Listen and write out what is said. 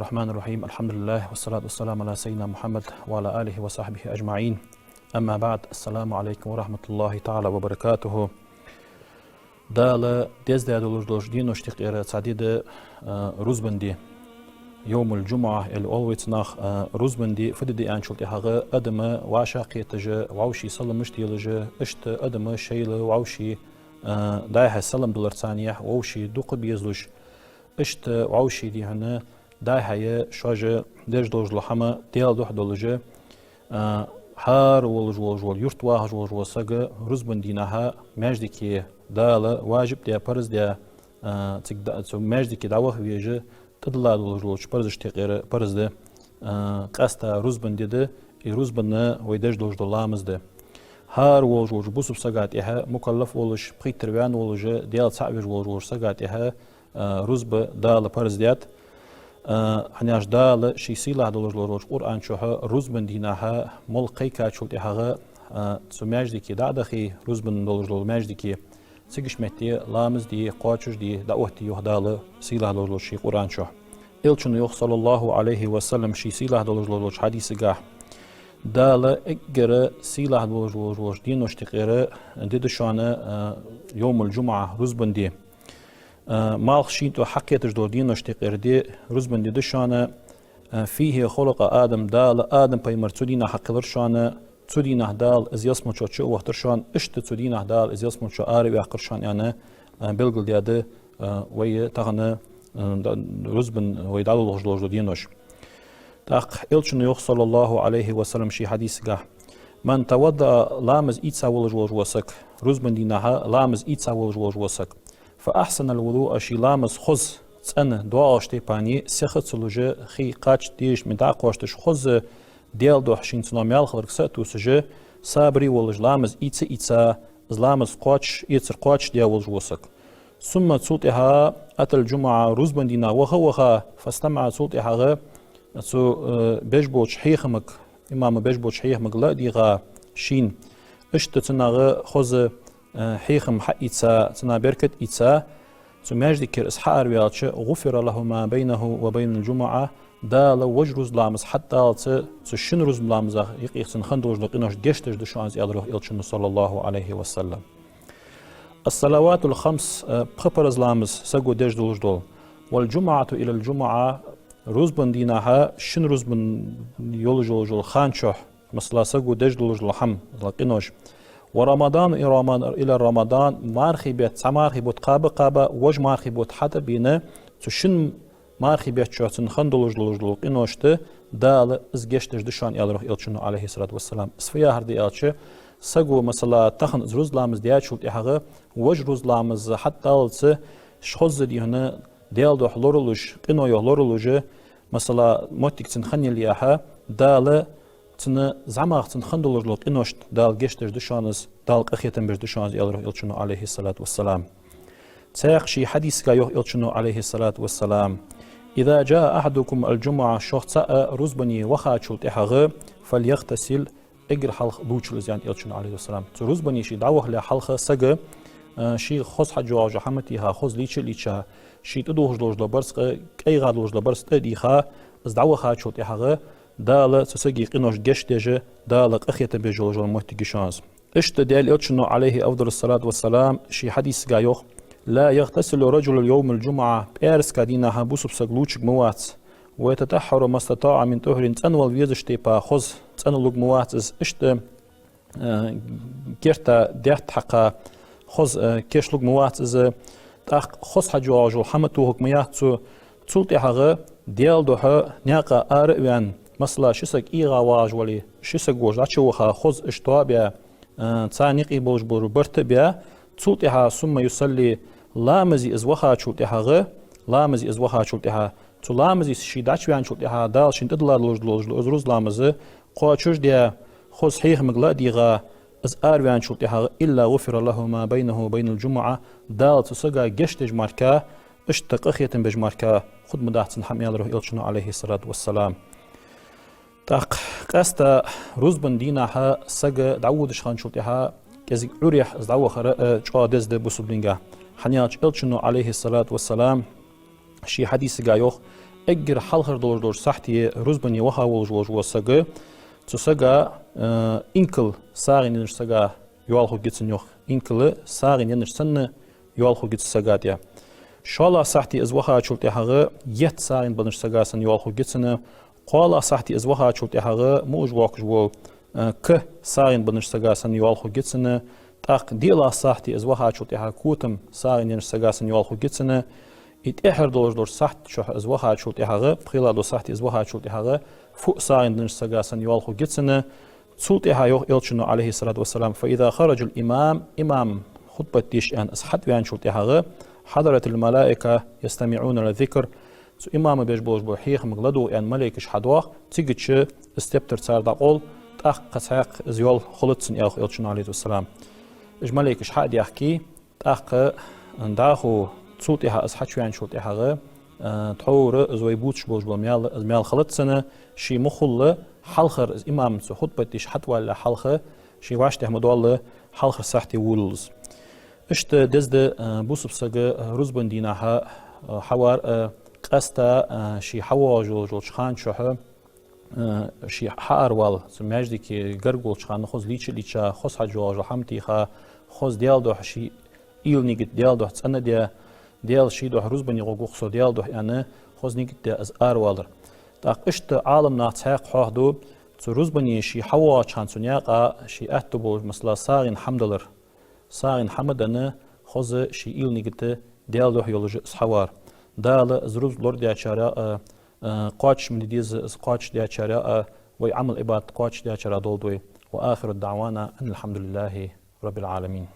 الرحمن الرحيم. الحمد لله والصلاة والسلام على سيدنا محمد وعلى آله وصحبه أجمعين. أما بعد، السلام عليكم ورحمة الله تعالى وبركاته. دال ديزداد دين وشتقير تعديد روزبندي يوم الجمعة الأولويت ناخ روزبندي فددي أنشلتي هاغ أدم واشاقي تج وعوشي سلم مشتيلج اشت أدم شيل وعوشي دايها سلم دولرتانية وعوشي دوق بيزلوش اشت وعوشي دي هنا دايها شاجة ديج دولج لحمة ديال دوح دولج هار ولج يرت واحد ولج ساق روزبندي ناها ماجدكي دال واجب دي برز دي ماجدكي دعوه ويجي تدلال ولج برز اشتقير برز دي قاستا روزبندي دي روزبنا ويدج دولج دولامز دي هار ولج بوسب ساقات إها مكلف ولج بخيتروان ولج ديال صعبج ولج ساقات إها روزب دال برز ديات هنياش دال شي سيلا دولج لوج قرآن شوها روزبن ديناها ملقي كاتشولت إها تسو ماجدكي دعدخي روزبن دولج لوج ماجدكي سيقش متي لامز دي قواتشوش دي دعوتي يوه دال سيلا دولج شي قرآن شوه إلچن يوخ صلى الله عليه وسلم شي سيلا دولج لوج حديث قاح دال اقر سيلا دولج لوج دين وشتقير ديدشانه يوم الجمعة روزبن دي مال خشينتو حقيتش دور دين وشتقير دي روزبن دي دشانه فيه خلق آدم دال آدم بيمر تودينا حقير شانه تودينا دال از يسمو چو وقتر شان اشت تودينا دال از يسمو چو آري وحقر شان يعني بلغل دياده وي تغنى روزبن وي دال لوج دينوش تاق إلچن يوخ صلى الله عليه وسلم شي حديث قاه من توضأ لامز إيتسا ولج وسك روزبن دينها لامز إيتسا ولج وسك فأحسن الوضوء شي لامز خز تسأن دعا اشتي باني سيخت سلوجه خي قاچ ديش من دعا قواشتش خز ديال دو حشين تنوميال خلق سأتو سجه صابري ولج لامز إيتسا لامز قواتش إيتسر قواتش ديال ولج وسك ثم تسلطها أتى الجمعة روزبن دينا وخا فاستمع تسلطها سو بيجبوش حيخمك إمام بيجبوش حيخمك لا ديغا شين اشت تناغ خز حيخم حقيتسا تنا بركت إيتسا سو ماجد كير إسحاق ريالش غفر له ما بينه وبين الجمعة دال وجروز لامز حتى تشن روز لامز يقيقسن خندوج لقينوش جشتش دشانز يادروه إلشن صلى الله عليه وسلم الصلوات الخمس بخبرز لامز سقو ديج دولج دول والجمعة إلى الجمعة روزبن ديناها شن روزبن يولجول خانشوح مثلا سقو ديج دولج لحم لقينوش ورمضان إلى رمضان مارخي بيت سمارخي بوت قابة وج مارخي بوت حتى بينا تشن مارخي بيت شو تنخن دولج قينوشت دال ازجشتش دشان يالروح إلشنو عليه الصلاة والسلام سفيا هردي إلش سقو مثلا تخن روز لامز ديات شولت إحغا وج روز لامز حتى لتس شخوز دي هنا ديال دوح لورولوج قينو يوه لورولوج مثلا موتيك تنخن يلياها دال تن زعما تنخن دولج قينوشت دال جشتش دشانز دال قخيتن بش دشانز يالروح إلشنو عليه الصلاة والسلام تاق شي حديث كايوه إلشنو عليه الصلاة والسلام إذا جاء أحدكم الجمعة شخص روزبني وخا شولت إحغا فليغتسل اجر حلق بوچل زيان إلشنو عليه السلام روزبني شي دعوه لحلقه سجا شي خص حجو حمتي ها خص ليچا شي تدوج دوج لبرس كاي غادوج لبرس ديخا از دعوه خا شولت إحغا دال تسجي قينوش جشتج دال قخيت بجوج المحتي شانس اشت ديال إلشنو عليه أفضل الصلاة والسلام شي حديث قايوخ لا يغتسل رجل اليوم الجمعة بيرس كادينا هبوس بسقلوش موات ويتطهر ما استطاع من طهر تنول فيزشتي با خز تنلوج موات اشت كيرتا ديرت حقا خز كيشلوج موات از تاق خز حجو حمتو حكمياتو تسلطي حغا ديال دوها نياقا آرئوان مثلا شسك إيغا واج ولي شسك وج لاتشوخا خز اشتوا بيا تانيقي بوج برو برت بيا تسلطيها ثم يصلي لامزي ازوخا تشلطيها لامزي ازوخا تشلطيها تو لامزي شي داچوان تشلطيها دال شين تدلا لوج ازروز لامزي قوچوش ديا خص حيخ مغلا ديغا از اروان تشلطيها الا غفر له ما بينه وبين الجمعه دال تسغا گشتج ماركا اشتقخيتن بجماركا خود مداحتن حميال روح إلشنو عليه الصلاة والسلام تاق قاستا روزبن ديناها سغا دعودش خان شلطيها كزي عريح از دعوه خرا چقادز ده بوسبلينغا حنياج إلشنو عليه الصلاة والسلام شي حديث قايوخ اجر حلخر دور سحتي رزبني وها ولج وسجا تسجا انكل سارين نرسجا يوالخو جتسن يوخ انكل سارين نرسن يوالخو جتس سجاتيا شالا سحتي ازوها شلتي هغه يت سارين بنرسجا سن يوالخو جتسن قالا سحتي ازوها شلتي هغه موج واقجو ك سارين بنرسجا سن يوالخو جتسن تاق ديلا سحتي ازوها شلتي هغه كوتم سارين نرسجا سن يوالخو جتسن ات احر دور سحت شو ازوها شلتي هغه بخيلا دو سحتي ازوها شلتي هغه فوق سارين نرسجا سن يوالخو جتسن سلطها يوخ إلشنو عليه الصلاة والسلام فإذا خرج الإمام إمام خطبة ديش أن أصحت وان شلطها حضرت الملائكة يستمعون للذكر سو إمام بيش بوش بوحيخ مغلدو أن ملائكش حدواخ تيجتش استبتر تسار داقول تاق قساق زيول خلطسن يوخ إلشنو عليه السلام إج ملائكش حد يحكي تاق داخو سلطها أصحت وان شلطها تحور زوي بوتش بوش بميال خلطسن شي مخل حلخر إمام سو خطبة ديش حتى ولا حلخة شي واشته مدوال حلخر سحتي وولز اشت دزد بوسب سجى رزبن دينها حوار قستا شي حواجو جول شخان شوه شي حار وال سماجدي كي جرجول شخان خوز ليتشا خوز حجواج حمتي خا خوز ديال دو شي إيل نيجت ديال دو تسنة ديال شي دو رزبن يغو خصو ديال دو يعني خوز نيجت از والر تاق اشت عالم ناتساق حوهدو تروزبني شي حوا چانسونياقا شي اهتبو مثلا ساغين حمدلر ساغين حمدن خوز شي إيل نيجت ديال دو يولج سحوار دال زروز لور ديا چارا قاچ من ديز قاچ ديا چارا ويعمل عباد قاچ ديا چارا دولدوي وآخر الدعوانا أن الحمد لله رب العالمين